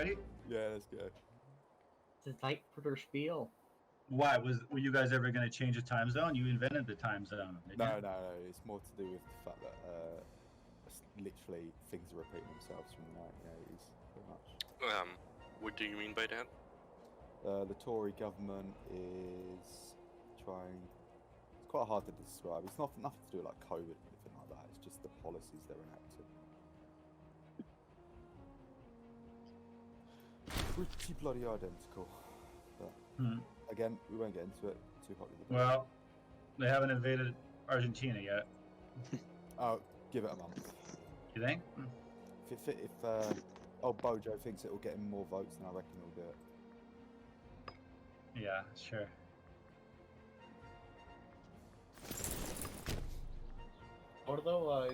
already? Yeah, let's go. It's a tight for their spiel. Why were you guys ever going to change the time zone? You invented the time zone. No. It's more to do with the fact that literally things are repeating themselves from the 1980s, pretty much. What do you mean by that? The Tory government is trying. It's quite hard to describe. It's nothing to do with like COVID or anything like that. It's just the policies they're enacting. Pretty bloody identical. But again, we won't get into it too hotly. Well, they haven't invaded Argentina yet. Oh, give it a month. You think? If old Bojo thinks it will get him more votes, then I reckon he'll do it. Yeah, sure. Although,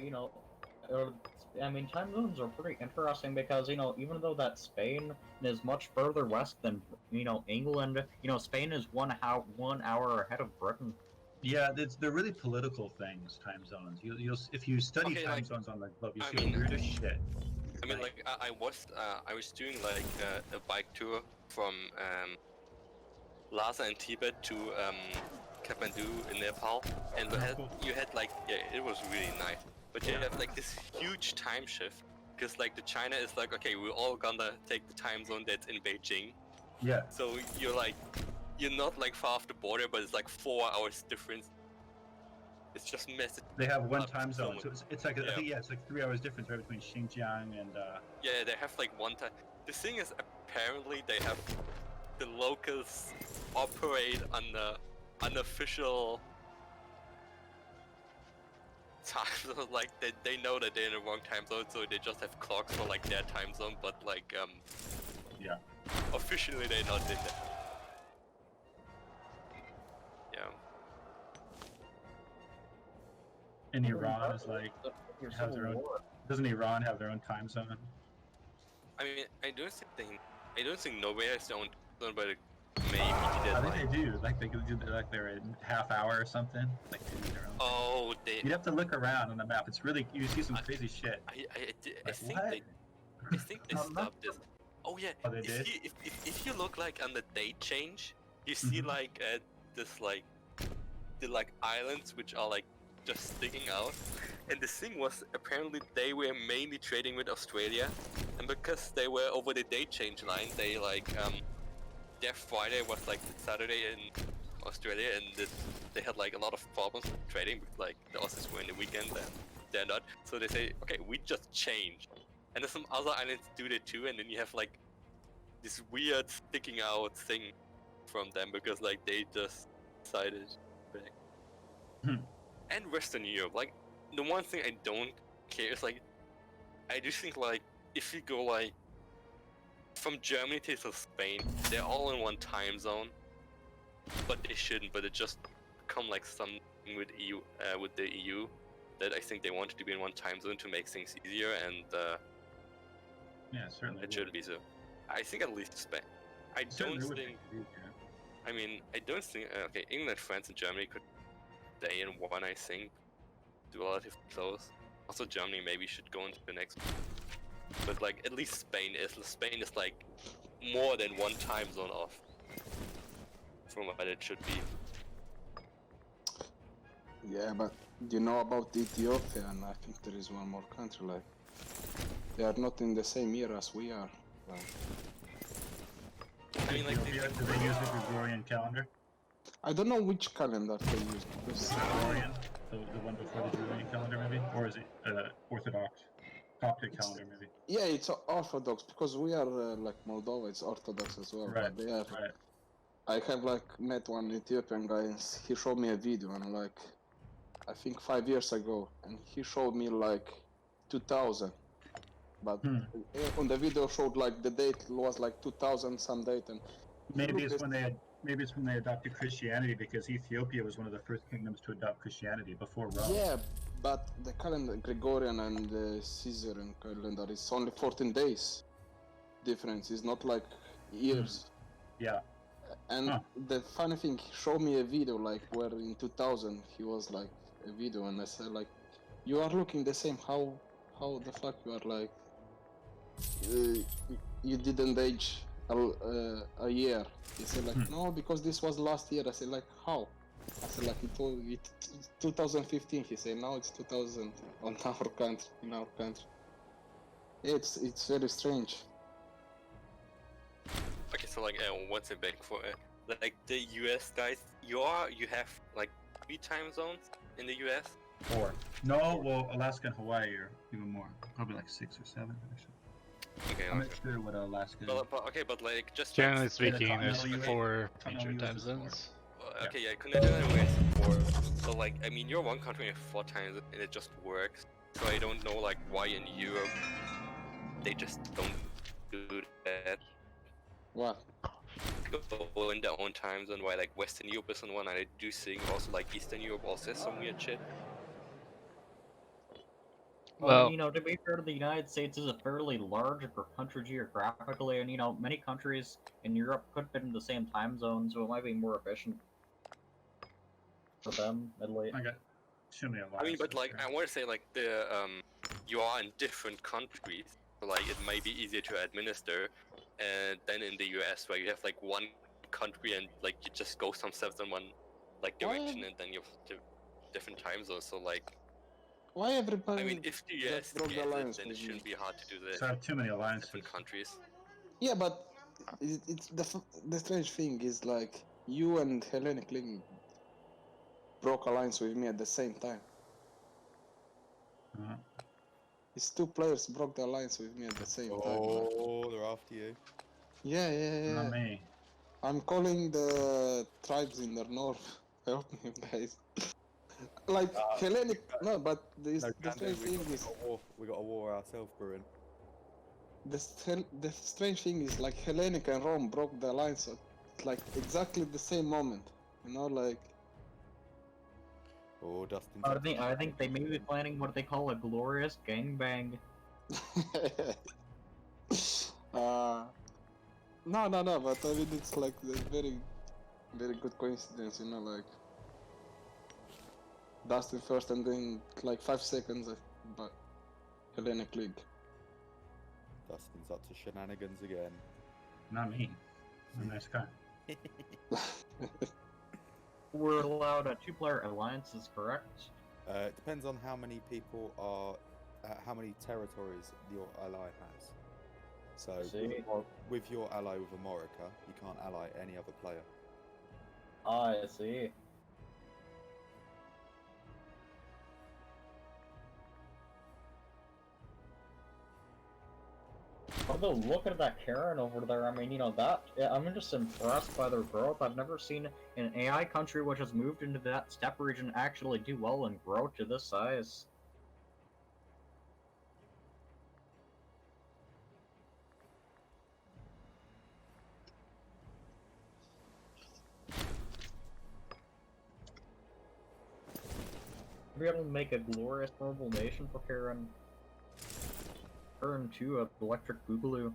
I mean, time zones are pretty interesting because, even though that Spain is much further west than, England, Spain is 1 hour ahead of Britain. Yeah, they're really political things, time zones. You'll if you study time zones on the globe, you see the weirdest shit. I mean, like, I was doing, like, a bike tour from, Lhasa and Tibet to, Kathmandu in Nepal, and you had like, it was really nice. But you have like this huge time shift, because like the China is like, okay, we're all gonna take the time zone that's in Beijing. Yeah. So you're not like far off the border, but it's like 4 hours difference. It's just massive. They have one time zone, so it's like I think it's like 3 hours difference right between Xinjiang and. Yeah, they have like one time. The thing is, apparently they have the locals operate on the unofficial time zone, like they know that they're in the wrong time zone, so they just have clocks for like their time zone, but like officially they're not in that. Yeah. And Iran is like has their own. Doesn't Iran have their own time zone? I mean, I don't think Norway has their own time zone, but maybe I think they do. Like they do like they're in half hour or something. Like they do their own. Oh, you'd have to look around on the map. It's really you see some crazy shit. I think they stopped this. Oh yeah. Oh, they did? If you look like on the date change, you see like this like the like islands which are like just sticking out. And the thing was, apparently they were mainly trading with Australia, and because they were over the date change line, they like their Friday was like Saturday in Australia, and they had like a lot of problems with trading because like the Aussies were in the weekend and they're not. So they say, okay, we just change. And there's some other islands do that too, and then you have like this weird sticking out thing from them because like they just decided back. And Western Europe, like the one thing I don't care is like I do think like if you go like from Germany to Spain, they're all in one time zone, but they shouldn't. But it just become like something with with the EU, that I think they wanted to be in one time zone to make things easier, and yeah, certainly it shouldn't be so. I think at least Spain. I don't think. I mean, I don't think. Okay, England, France, and Germany could stay in one. I think, do relatively close. Also, Germany maybe should go into the next. But like at least Spain is like more than one time zone off from what it should be. Yeah, but you know about Ethiopia, and I think there is one more country like they are not in the same year as we are. Like, I mean, like do they use the Gregorian calendar? I don't know which calendar they use. Gregorian, the one before the Julian calendar, maybe, or is it Orthodox? Coptic calendar, maybe. Yeah, it's Orthodox because we are like Moldova. It's Orthodox as well. Right. But they are. Right. I have like met one Ethiopian guy, and he showed me a video, and like I think 5 years ago, and he showed me like 2000. But on the video showed like the date was like 2000 some date, and maybe it's when they adopted Christianity, because Ethiopia was one of the first kingdoms to adopt Christianity before Rome. Yeah, but the calendar, Gregorian and the Caesarian calendar, is only 14 days difference. It's not like years. Yeah. And the funny thing, he showed me a video like where in 2000 he was like a video, and I said like, you are looking the same. How the fuck you are like? you didn't age a year. He said like, no, because this was last year. I said like, how? I said like, it 2015. He said now it's 2000 on our country, in our country. It's very strange. Okay, so like what's it back for? Like the US guys, you have like 3 time zones in the US. 4. No, well, Alaska and Hawaii are even more. Probably like 6 or 7, actually. Okay, I'm like, not sure what Alaska is. but like just Generally like, speaking, there's continental US 4 continental major US time is 4. zones. okay, yeah, continental US 4. So like, I mean, you're one country with 4 times, and it just works. So I don't know like why in Europe they just don't do that. What? Go in their own time zone. Why like Western Europe isn't one, and I do think also like Eastern Europe also has some weird shit. Well, you know, to be fair, the United States is a fairly large country geographically, and you know, many countries in Europe could fit in the same time zone, so it might be more efficient for them, at least. I got too many alliances. I mean, but like, there. I want to say like you are in different countries, so like it might be easier to administer, and than in the US where you have like one country and like you just go some steps in one like direction, and then you have different time zones. So like, Why everybody? I mean, if the US broke the gets it, alliance then it with shouldn't be hard to do that. So I have too many alliances. Different countries. Yeah, but it's the strange thing is like you and Hellenic League broke alliance with me at the same time. It's 2 players broke the alliance with me at the same time. Like. Oh, they're after you. Yeah. Not me. I'm calling the tribes in the north. Help me, guys. Like Hellenic, no, but the strange thing is we got a war ourselves brewing. the strange thing is like Hellenic and Rome broke the alliance at like exactly the same moment. You know, like. Oh, Dustin. I think they may be planning what they call a glorious gangbang. No, but I mean it's like a very, very good coincidence, you know, like Dustin first and then like 5 seconds, but Hellenic League. Dustin's up to shenanigans again. Not me. I'm a nice guy. We're allowed 2-player alliances, correct? It depends on how many people are, how many territories your ally has. So with your ally with Amorica, you can't ally any other player. Ah, I see. Although, look at that Karen over there. I mean, you know, I'm just impressed by their growth. I've never seen an AI country which has moved into that steppe region actually do well and grow to this size. Be able to make a glorious noble nation for Karen. Turn to a electric boogaloo.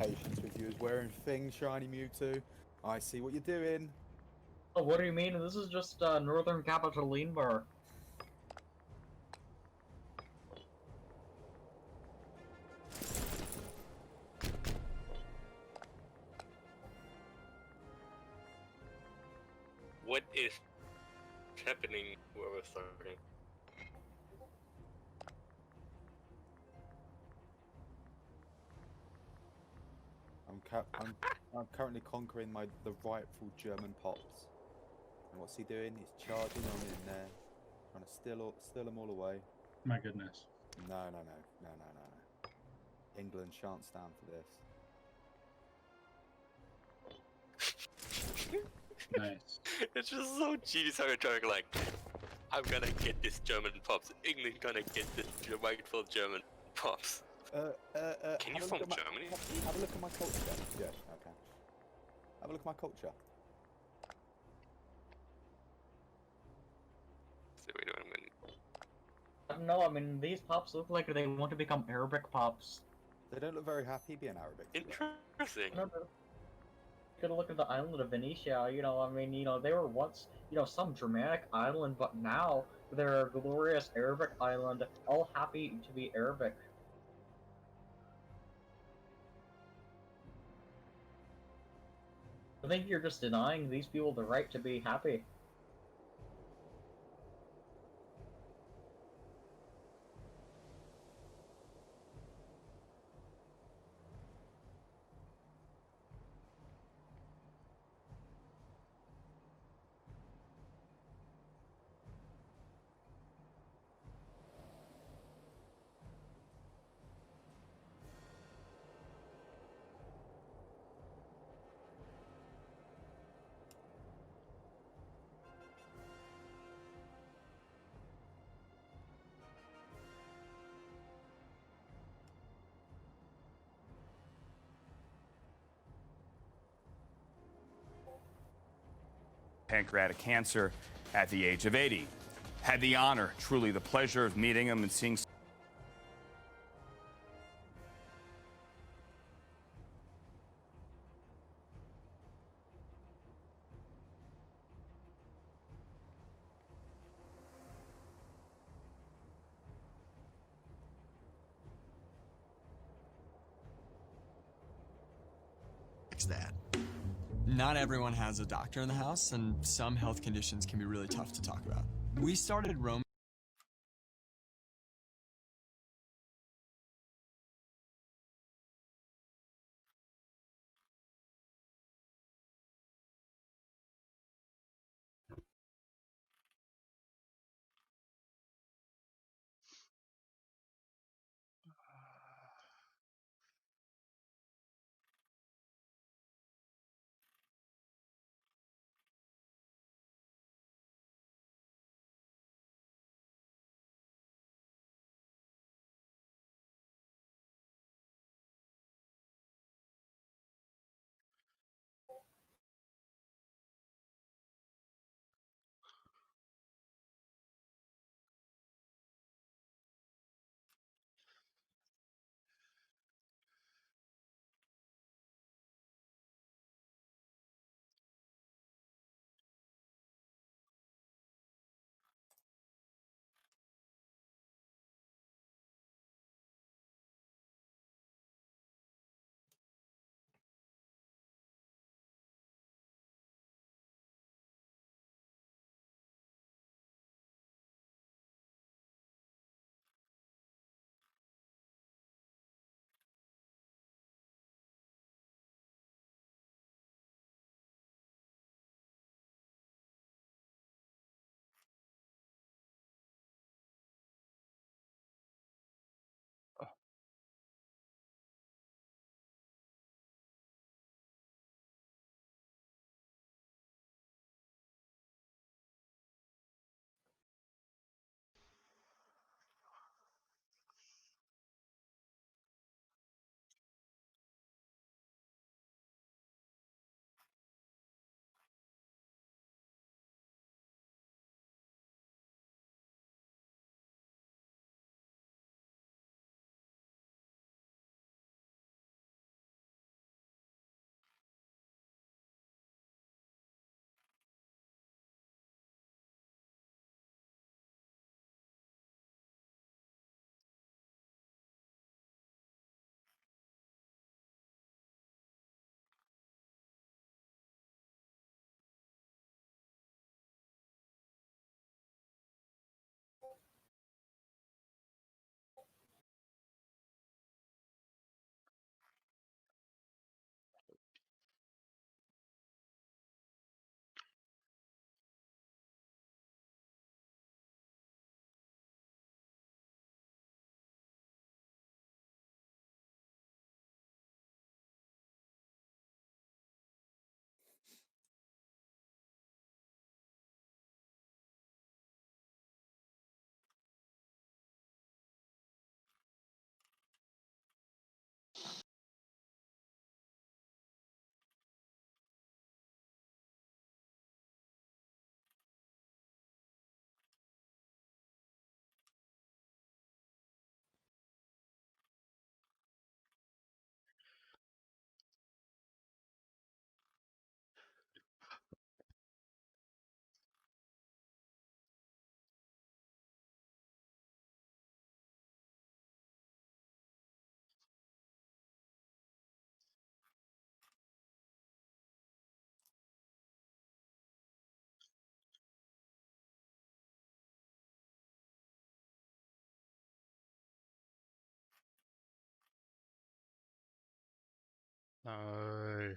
patience with you is wearing things, shiny Mewtwo. I see what you're doing. Oh, what do you mean? This is just Northern Capital Lean Bar. What is happening? Whoever's starting. I'm currently conquering the rightful German pops. And what's he doing? He's charging on in there, trying to steal them all away. My goodness. No. England shan't stand for this. Nice. It's just so cheesy how you're trying like, I'm gonna get this German pops. England gonna get this rightful German pops. Can you from Germany? Have a look at my culture. Yeah, okay. Have a look at my culture. So wait, I'm gonna... I don't know, I mean, these pops look like they want to become Arabic pops. They don't look very happy being Arabic. Interesting. No. Take a look at the island of Venetia, you know, I mean, you know, they were once, you know, some Germanic island, but now they're a glorious Arabic island, all happy to be Arabic. I think you're just denying these people the right to be happy. Pancreatic cancer at the age of 80. Had the honor, truly the pleasure of meeting him and seeing that. Not everyone has a doctor in the house, and some health conditions can be really tough to talk about. We started roaming No.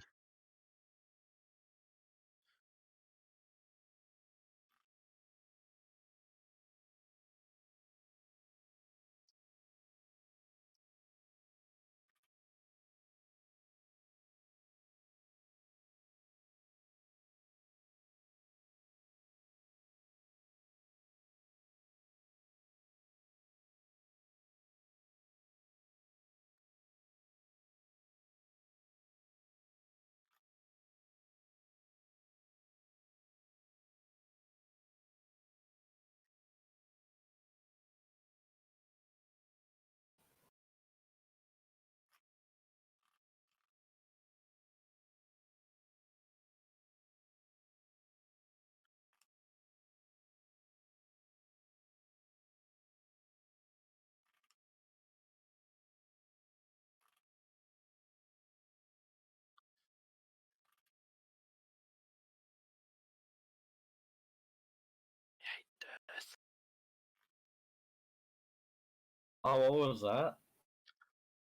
Oh, what was that?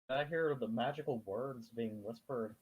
I hear the magical words being whispered.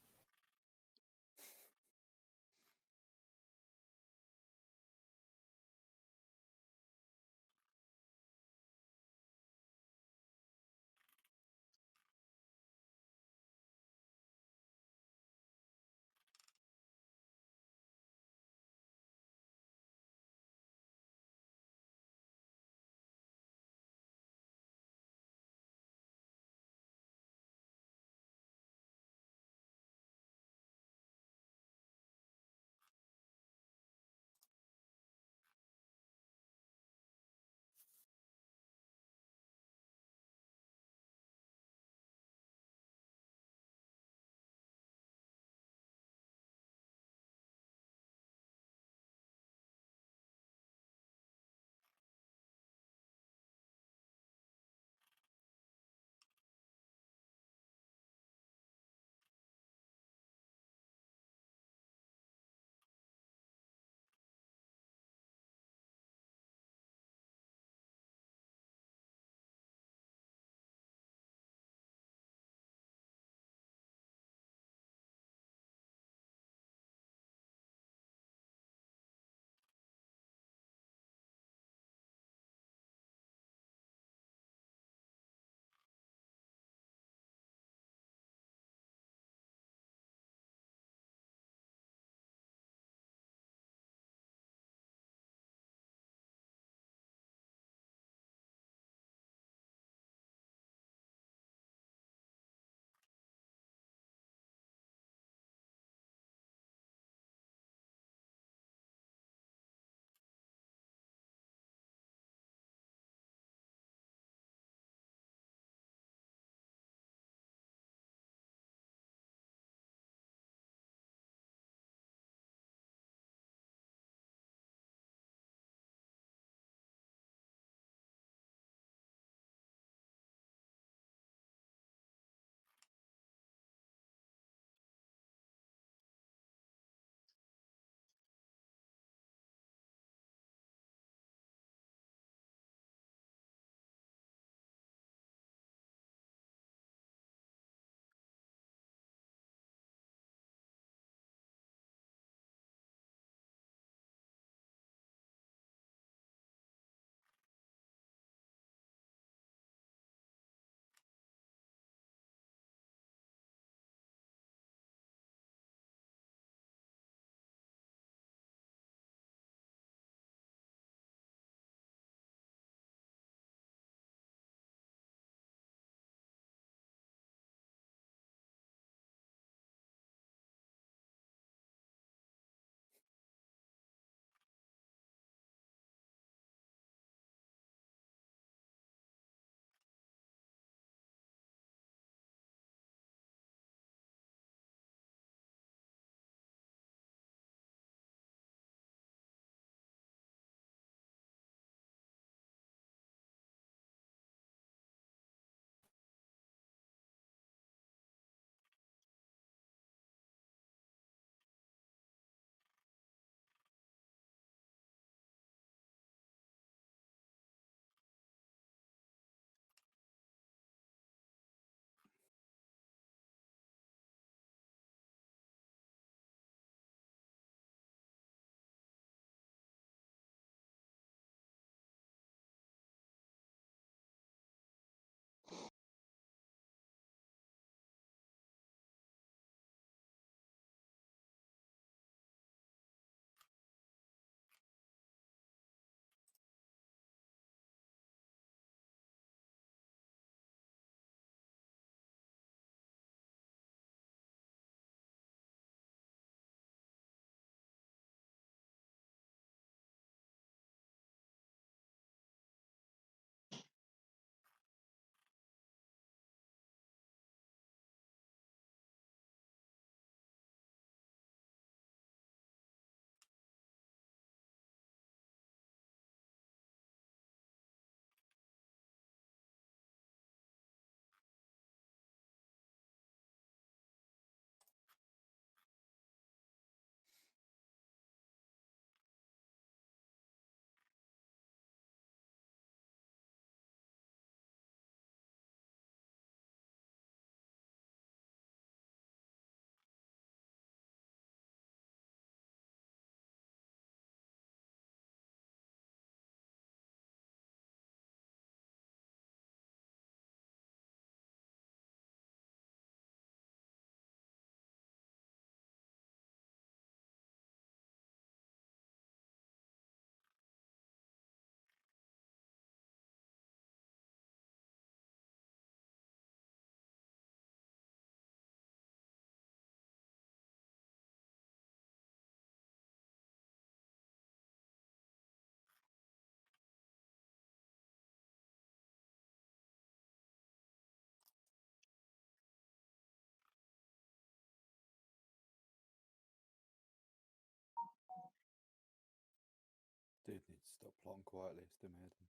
Plotting quietly, still made him.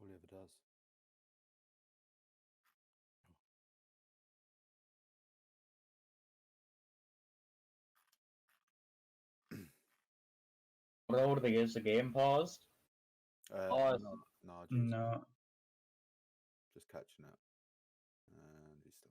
All he ever does. Bro, is the game paused? Pause. No, No. just catching up. And he's still.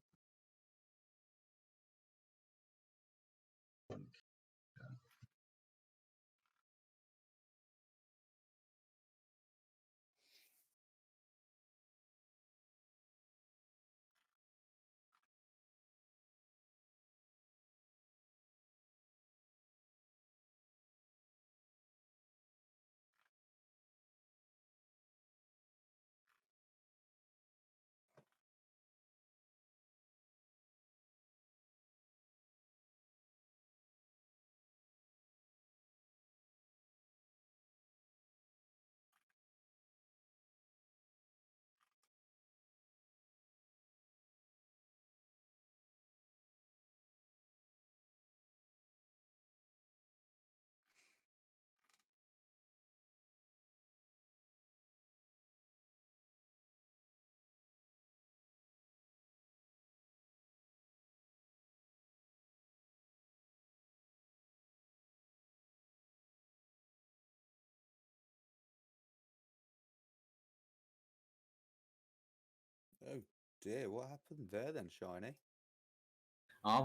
Oh dear, what happened there then, Shiny?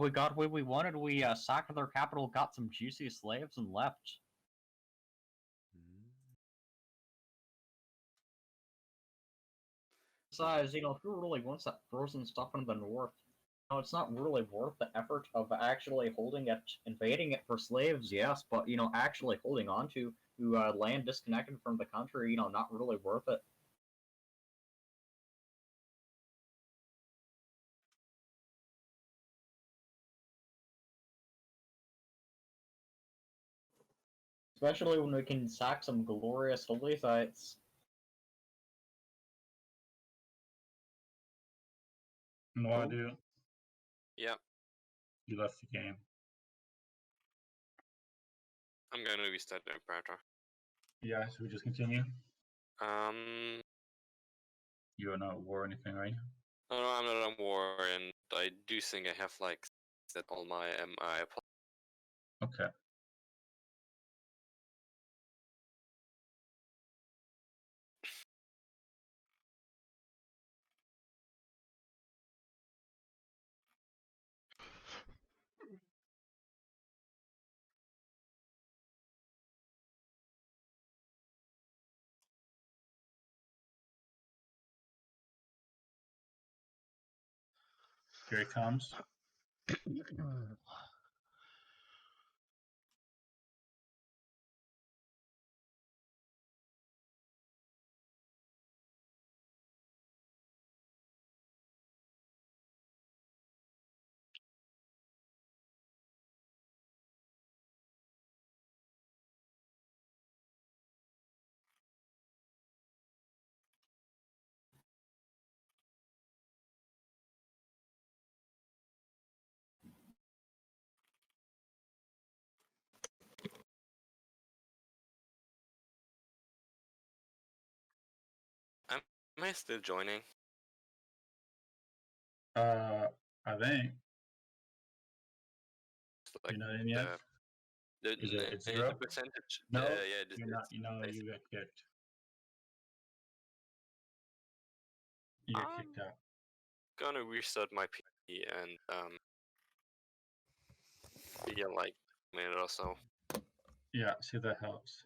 We got what we wanted. We sacked their capital, got some juicy slaves, and left. Besides, who really wants that frozen stuff in the north? It's not really worth the effort of actually holding it, invading it for slaves, yes, but, actually holding on to land disconnected from the country, not really worth it. Especially when we can sack some glorious holy sites. What do? Yeah. You left the game. I'm gonna restart the Imperator. Yeah, so we just continue? Um. You're not at war or anything, right? No, I'm not on war, and I do think I have like set all my MI. Okay. Here he comes. Am I still joining? I think. Like You're not in yet? Is it the 0? percentage? No, yeah, you're not. You got kicked. You get kicked out. Gonna restart my PC and be like a minute or so. Yeah, see if that helps.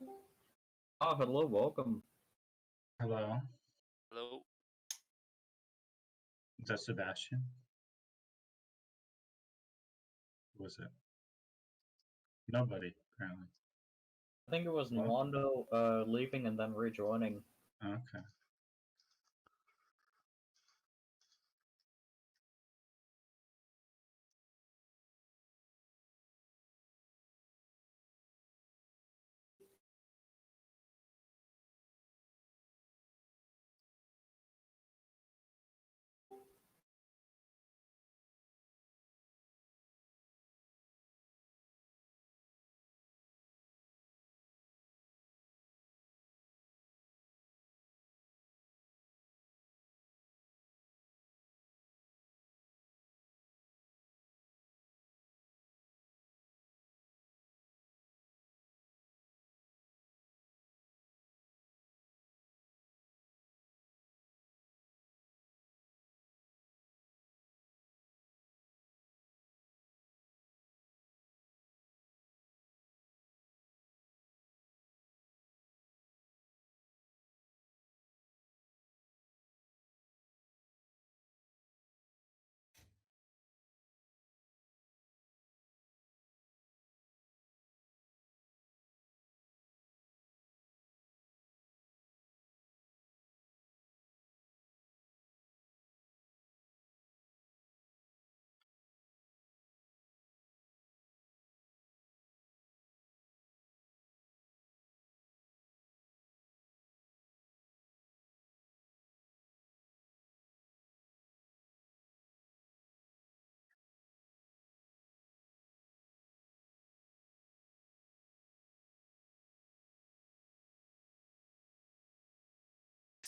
Oh, hello, welcome. Hello, Hello. is that Sebastian? Who was it? Nobody, apparently. I think it was What? Nwando leaving and then rejoining. Okay.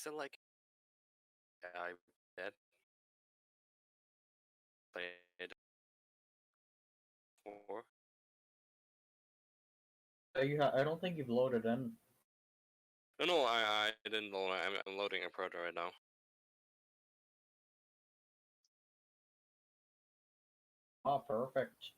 Is it like I dead? Played before? I don't think you've loaded in. No, I didn't know. I'm loading Imperator right now. Oh, perfect.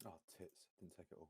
Oh, tits. Didn't take it all.